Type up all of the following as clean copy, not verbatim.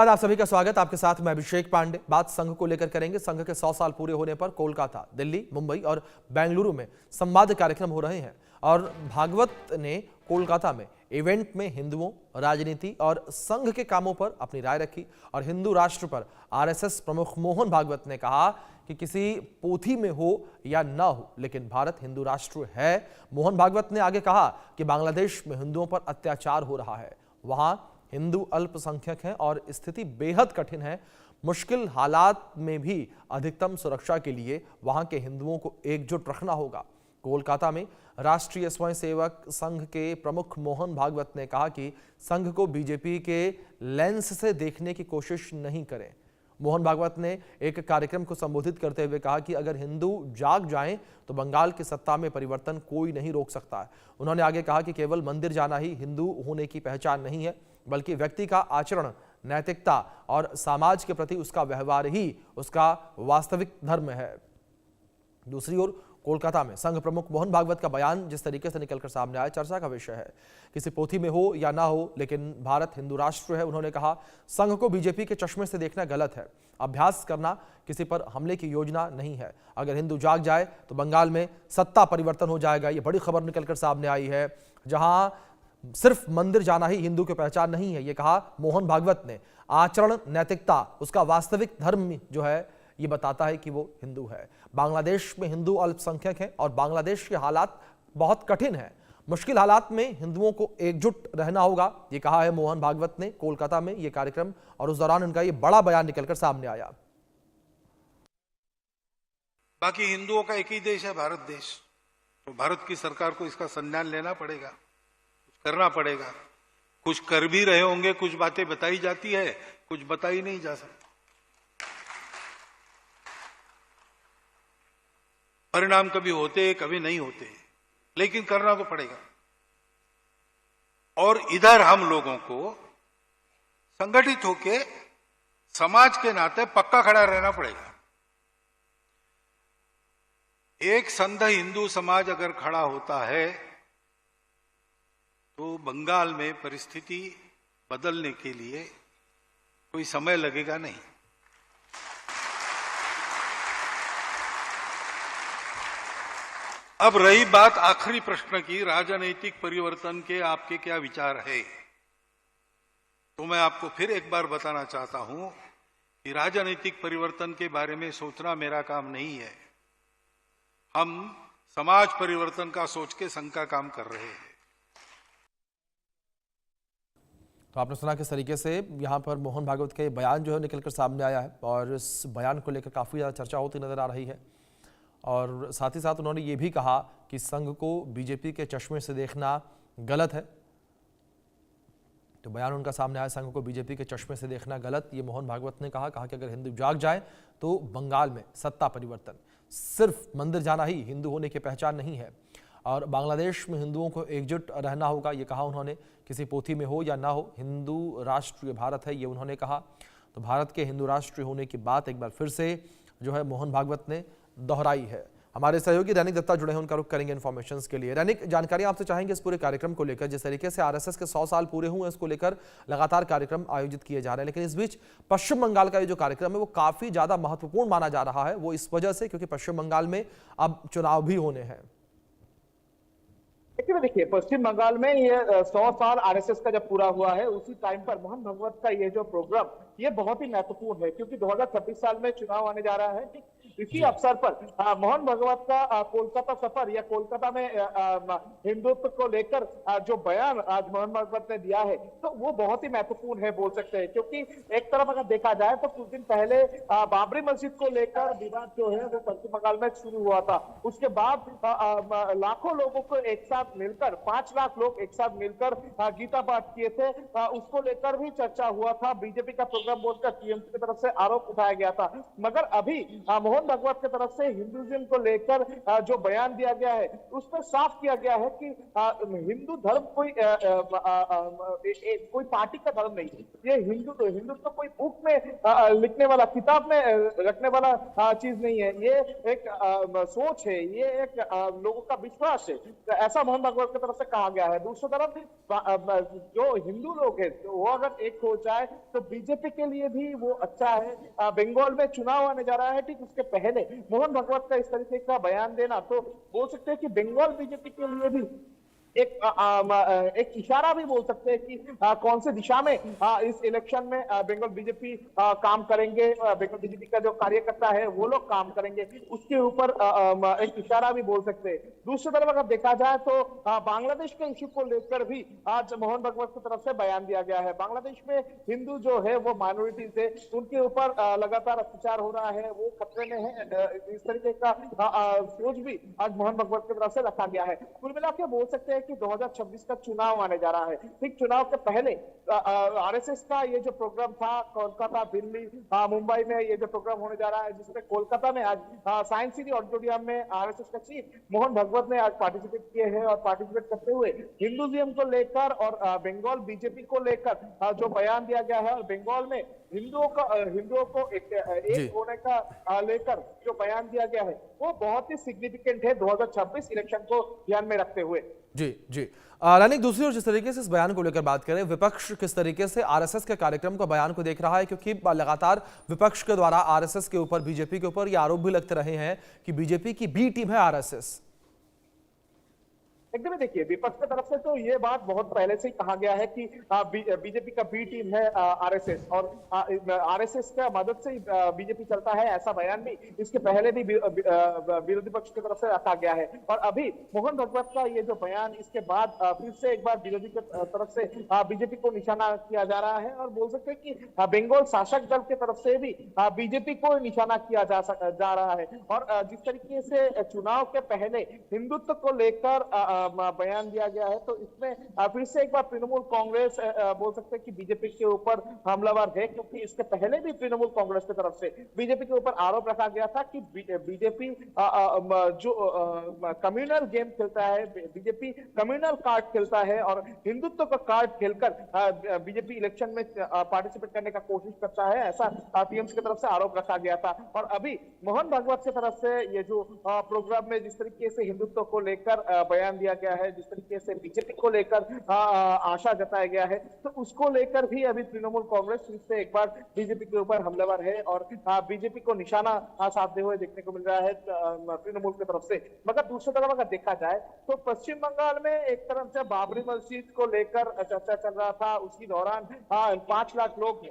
आप सभी का स्वागत। आपके साथ मैं अभिषेक पांडे। बात संघ को लेकर करेंगे। संघ के 100 साल पूरे होने पर कोलकाता, दिल्ली, मुंबई और बेंगलुरु में संवाद कार्यक्रम हो रहे हैं और भागवत ने कोलकाता में इवेंट में हिंदुओं, राजनीति और संघ के कामों पर अपनी राय रखी और हिंदू राष्ट्र पर आरएसएस प्रमुख मोहन भागवत ने कहा कि किसी पोथी में हो या ना हो, लेकिन भारत हिंदू राष्ट्र है। मोहन भागवत ने आगे कहा कि बांग्लादेश में हिंदुओं पर अत्याचार हो रहा है, वहां हिंदू अल्पसंख्यक हैं और स्थिति बेहद कठिन है। मुश्किल हालात में भी अधिकतम सुरक्षा के लिए वहां के हिंदुओं को एकजुट रखना होगा। कोलकाता में राष्ट्रीय स्वयंसेवक संघ के प्रमुख मोहन भागवत ने कहा कि संघ को बीजेपी के लेंस से देखने की कोशिश नहीं करें। मोहन भागवत ने एक कार्यक्रम को संबोधित करते हुए कहा कि अगर हिंदू जाग जाएं तो बंगाल की सत्ता में परिवर्तन कोई नहीं रोक सकता। उन्होंने आगे कहा कि केवल मंदिर जाना ही हिंदू होने की पहचान नहीं है, बल्कि व्यक्ति का आचरण, नैतिकता और समाज के प्रति उसका व्यवहार ही उसका वास्तविक धर्म है। दूसरी ओर कोलकाता में संघ प्रमुख मोहन भागवत का बयान जिस तरीके से निकलकर सामने आया, चर्चा का विषय है। किसी पोथी में हो या ना हो, लेकिन भारत हिंदू राष्ट्र है। उन्होंने कहा, संघ को बीजेपी के चश्मे से देखना गलत है। अभ्यास करना किसी पर हमले की योजना नहीं है। अगर हिंदू जाग जाए तो बंगाल में सत्ता परिवर्तन हो जाएगा। ये बड़ी खबर निकलकर सामने आई है, जहां सिर्फ मंदिर जाना ही हिंदू की पहचान नहीं है, ये कहा मोहन भागवत ने। आचरण, नैतिकता उसका वास्तविक धर्म जो है, ये बताता है कि वो हिंदू है। बांग्लादेश में हिंदू अल्पसंख्यक हैं और बांग्लादेश के हालात बहुत कठिन हैं। मुश्किल हालात में हिंदुओं को एकजुट रहना होगा, ये कहा है मोहन भागवत ने कोलकाता में ये कार्यक्रम, और उस दौरान उनका ये बड़ा बयान निकलकर सामने आया। बाकी हिंदुओं का एक ही देश है, भारत देश। तो भारत की सरकार को इसका संज्ञान लेना पड़ेगा, कुछ करना पड़ेगा। कुछ कर भी रहे होंगे, कुछ बातें बताई जाती है, कुछ बताई नहीं जा सकती। परिणाम कभी होते, कभी नहीं होते, लेकिन करना तो पड़ेगा। और इधर हम लोगों को संगठित होके समाज के नाते पक्का खड़ा रहना पड़ेगा। एक संघ हिंदू समाज अगर खड़ा होता है तो बंगाल में परिस्थिति बदलने के लिए कोई समय लगेगा नहीं। अब रही बात आखिरी प्रश्न की, राजनीतिक परिवर्तन के आपके क्या विचार है, तो मैं आपको फिर एक बार बताना चाहता हूं कि राजनीतिक परिवर्तन के बारे में सोचना मेरा काम नहीं है। हम समाज परिवर्तन का सोच के संघ का काम कर रहे हैं। तो आपने सुना किस तरीके से यहाँ पर मोहन भागवत का ये बयान जो है निकलकर सामने आया है, और इस बयान को लेकर काफ़ी ज़्यादा चर्चा होती नजर आ रही है। और साथ ही साथ उन्होंने ये भी कहा कि संघ को बीजेपी के चश्मे से देखना गलत है। तो बयान उनका सामने आया, संघ को बीजेपी के चश्मे से देखना गलत, ये मोहन भागवत ने कहा कि अगर हिंदू जाग जाए तो बंगाल में सत्ता परिवर्तन, सिर्फ मंदिर जाना ही हिंदू होने की पहचान नहीं है। और बांग्लादेश में हिंदुओं को एकजुट रहना होगा, ये कहा उन्होंने। किसी पोथी में हो या ना हो, हिंदू राष्ट्र भारत है, ये उन्होंने कहा। तो भारत के हिंदू राष्ट्र होने की बात एक बार फिर से जो है मोहन भागवत ने दोहराई है। हमारे सहयोगी रैनिक दत्ता जुड़े हैं, उनका रुख करेंगे इन्फॉर्मेशंस के लिए। रैनिक, जानकारी आपसे चाहेंगे इस पूरे कार्यक्रम को लेकर। जिस तरीके से आरएसएस के 100 साल पूरे हुए, इसको लेकर लगातार कार्यक्रम आयोजित किए जा रहे हैं, लेकिन इस बीच पश्चिम बंगाल का ये जो कार्यक्रम है वो काफी ज्यादा महत्वपूर्ण माना जा रहा है। वो इस वजह से क्योंकि पश्चिम बंगाल में अब चुनाव भी होने हैं। देखिए, पश्चिम बंगाल में ये 100 साल आरएसएस का जब पूरा हुआ है, उसी टाइम पर मोहन भागवत का ये जो प्रोग्राम, ये बहुत ही महत्वपूर्ण है, क्योंकि 2026 साल में चुनाव आने जा रहा है। इसी अवसर पर मोहन भागवत का कोलकाता सफर या कोलकाता में हिंदुत्व को लेकर जो बयान आज मोहन भागवत ने दिया है, तो वो बहुत ही महत्वपूर्ण है बोल सकते हैं। क्योंकि एक तरफ अगर देखा जाए तो कुछ दिन पहले बाबरी मस्जिद को लेकर विवाद जो है वो पश्चिम बंगाल में शुरू हुआ था। उसके बाद लाखों लोगों को एक साथ मिलकर, 5 लाख लोग एक साथ मिलकर गीता पाठ किए थे, उसको लेकर भी चर्चा हुआ था। बीजेपी का प्रोग्राम बोलकर टीएमसी की तरफ से आरोप उठाया गया था। मगर अभी मोहन भागवत की तरफ से हिंदुइज्म को लेकर जो बयान दिया गया है, उसमें साफ किया गया है कि हिंदू धर्म कोई पार्टी का धर्म नहीं है। ये हिंदुत्व कोई बुक में लिखने वाला, किताब में रखने वाला चीज नहीं है। ये एक सोच है, ये एक लोगों का विश्वास है। तो ऐसा मोहन भागवत की तरफ से कहा गया है। दूसरी तरफ जो हिंदू लोग हैं, वो अगर एक हो जाए तो बीजेपी के लिए भी वो अच्छा है। बंगाल में चुनाव आने जा रहा है, ठीक उसके पहले मोहन भागवत का इस तरीके का बयान देना, तो बोल सकते हैं कि बंगाल बीजेपी के लिए भी एक इशारा भी बोल सकते हैं कि कौन से दिशा में इस इलेक्शन में बंगाल बीजेपी काम करेंगे, बंगाल बीजेपी का जो कार्यकर्ता है वो लोग काम करेंगे, उसके ऊपर एक इशारा भी बोल सकते हैं। दूसरी तरफ अगर देखा जाए तो बांग्लादेश के इश्यू को लेकर भी आज मोहन भागवत की तरफ से बयान दिया गया है। बांग्लादेश में हिंदू जो है वो माइनॉरिटीज है, उनके ऊपर लगातार अत्याचार हो रहा है, वो खतरे में है, इस तरीके का सोच भी आज मोहन भागवत की तरफ से रखा गया है। कुल मिला के बोल सकते हैं कि 2026 का चुनाव आने जा रहा है, ठीक चुनाव के पहले आरएसएस का ये जो प्रोग्राम था कोलकाता, दिल्ली, मुंबई में ये जो प्रोग्राम होने जा रहा है, जिसमें कोलकाता में आज साइंस सिटी ऑडिटोरियम में आरएसएस का चीफ मोहन भागवत ने आज पार्टिसिपेट किए हैं और पार्टिसिपेट करते हुए हिंदुइज्म को लेकर और बंगाल बीजेपी को लेकर जो बयान दिया गया है और बंगाल में हिंदुओं को एक होने का लेकर जो बयान दिया गया है वो बहुत ही सिग्निफिकेंट है 2026 इलेक्शन को ध्यान में रखते हुए। जी रानी, दूसरी ओर जिस तरीके से इस बयान को लेकर बात करें, विपक्ष किस तरीके से आरएसएस के कार्यक्रम का बयान को देख रहा है, क्योंकि लगातार विपक्ष के द्वारा आरएसएस के ऊपर, बीजेपी के ऊपर ये आरोप भी लगते रहे हैं कि बीजेपी की बी टीम है आरएसएस। एकदम देखिए, विपक्ष की तरफ से तो ये बात बहुत पहले से ही कहा गया है कि बीजेपी का बी टीम है आरएसएस और आरएसएस का मदद से बीजेपी चलता है, ऐसा बयान भी इसके पहले भी विरोधी पक्ष की तरफ से रखा गया है। और अभी मोहन भागवत का ये जो बयान, इसके बाद फिर से एक बार विरोधी की तरफ से बीजेपी को निशाना किया जा रहा है और बोल सकते हैं कि बंगाल शासक दल की तरफ से भी बीजेपी को निशाना किया जा रहा है। और जिस तरीके से चुनाव के पहले हिंदुत्व को लेकर बयान दिया गया है, तो इसमें फिर से एक बार तृणमूल कांग्रेस बोल सकते हैं कि बीजेपी के ऊपर हमलावर है, क्योंकि इसके पहले भी तृणमूल कांग्रेस की तरफ से बीजेपी के ऊपर आरोप रखा गया था कि बीजेपी जो कम्युनल गेम खेलता है, बीजेपी कम्युनल कार्ड खेलता है और हिंदुत्व का कार्ड खेलकर बीजेपी इलेक्शन में पार्टिसिपेट करने का कोशिश करता है, ऐसा टीएमसी की तरफ से आरोप रखा गया था। और अभी मोहन भागवत की तरफ से ये जो प्रोग्राम में जिस तरीके से हिंदुत्व को लेकर बयान दिया गया है, जिस तरीके से बीजेपी को लेकर आशा जताया गया है, तो उसको लेकर भी अभी तृणमूल कांग्रेस फिर से एक बार बीजेपी के ऊपर हमलावर है और बीजेपी को निशाना साधते हुए देखने को मिल रहा है तृणमूल की तरफ से। मगर दूसरी तरफ अगर देखा जाए तो पश्चिम बंगाल में एक तरफ से बाबरी मस्जिद को लेकर चर्चा चल रहा था, उसी दौरान 5 लाख लोग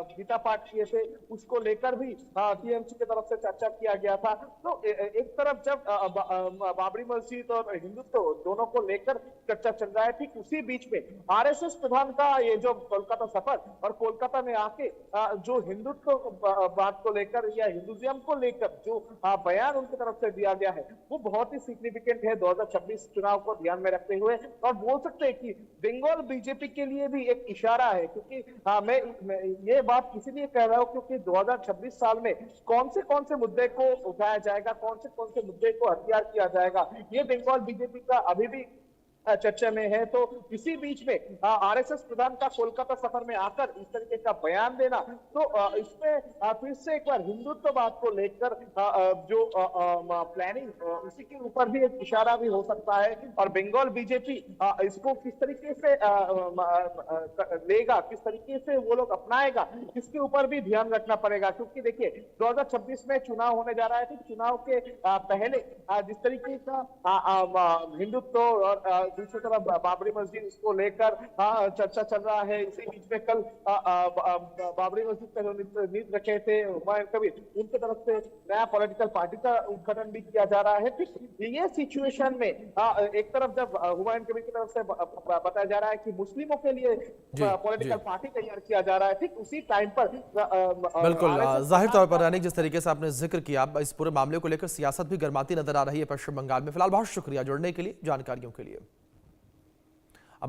गीता पाठ किए थे, उसको लेकर भी टीएमसी की तरफ से चर्चा किया गया था। तो एक तरफ जब बाबरी मस्जिद और हिंदुत्व दोनों को लेकर चर्चा चल रहा है, ठीक उसी बीच में आरएसएस प्रधान का ये जो कोलकाता सफर और कोलकाता में आके जो हिंदुत्व बात को लेकर या हिंदुइज्म को लेकर जो बयान उनकी तरफ से दिया गया है, वो बहुत ही सिग्निफिकेंट है 2026 चुनाव को ध्यान में रखते हुए। और बोल सकते हैं कि बंगाल बीजेपी के लिए भी एक इशारा है, क्योंकि मैं ये बात इसीलिए कह रहा हूं क्योंकि 2026 साल में कौन से मुद्दे को उठाया जाएगा, कौन से मुद्दे को हथियार किया जाएगा, ये बंगाल बीजेपी का अभी भी चर्चा में है। तो इसी बीच में आरएसएस प्रधान का कोलकाता सफर में आकर इस तरीके का बयान देना, तो इसमें फिर से एक बार हिंदुत्ववाद को लेकर जो प्लानिंग, उसी के ऊपर भी एक इशारा भी हो सकता है। और बंगाल बीजेपी इसको किस तरीके से लेगा, किस तरीके से वो लोग अपनाएगा, इसके ऊपर भी ध्यान रखना पड़ेगा। क्योंकि देखिए 2026 में चुनाव होने जा रहा है, तो चुनाव के पहले जिस तरीके का हिंदुत्व और दूसरी तरफ बाबरी मस्जिद इसको लेकर चर्चा चल रहा है। इसी बीच में कल बाबरी मस्जिद का जो नींव रखे थे हुमायूं कबीर, उनकी तरफ से नया पॉलिटिकल पार्टी का उद्घाटन भी किया जा रहा है। ठीक ये सिचुएशन में एक तरफ जब हुमायूं कबीर की तरफ से बताया जा रहा है कि मुस्लिमों के लिए पॉलिटिकल पार्टी तैयार किया जा रहा है, ठीक उसी टाइम पर बिल्कुल जाहिर तौर पर यानी जिस तरीके से आपने जिक्र किया, इस पूरे मामले को लेकर सियासत भी गर्माती नजर आ रही है पश्चिम बंगाल में। फिलहाल बहुत शुक्रिया जुड़ने के लिए, जानकारियों के लिए।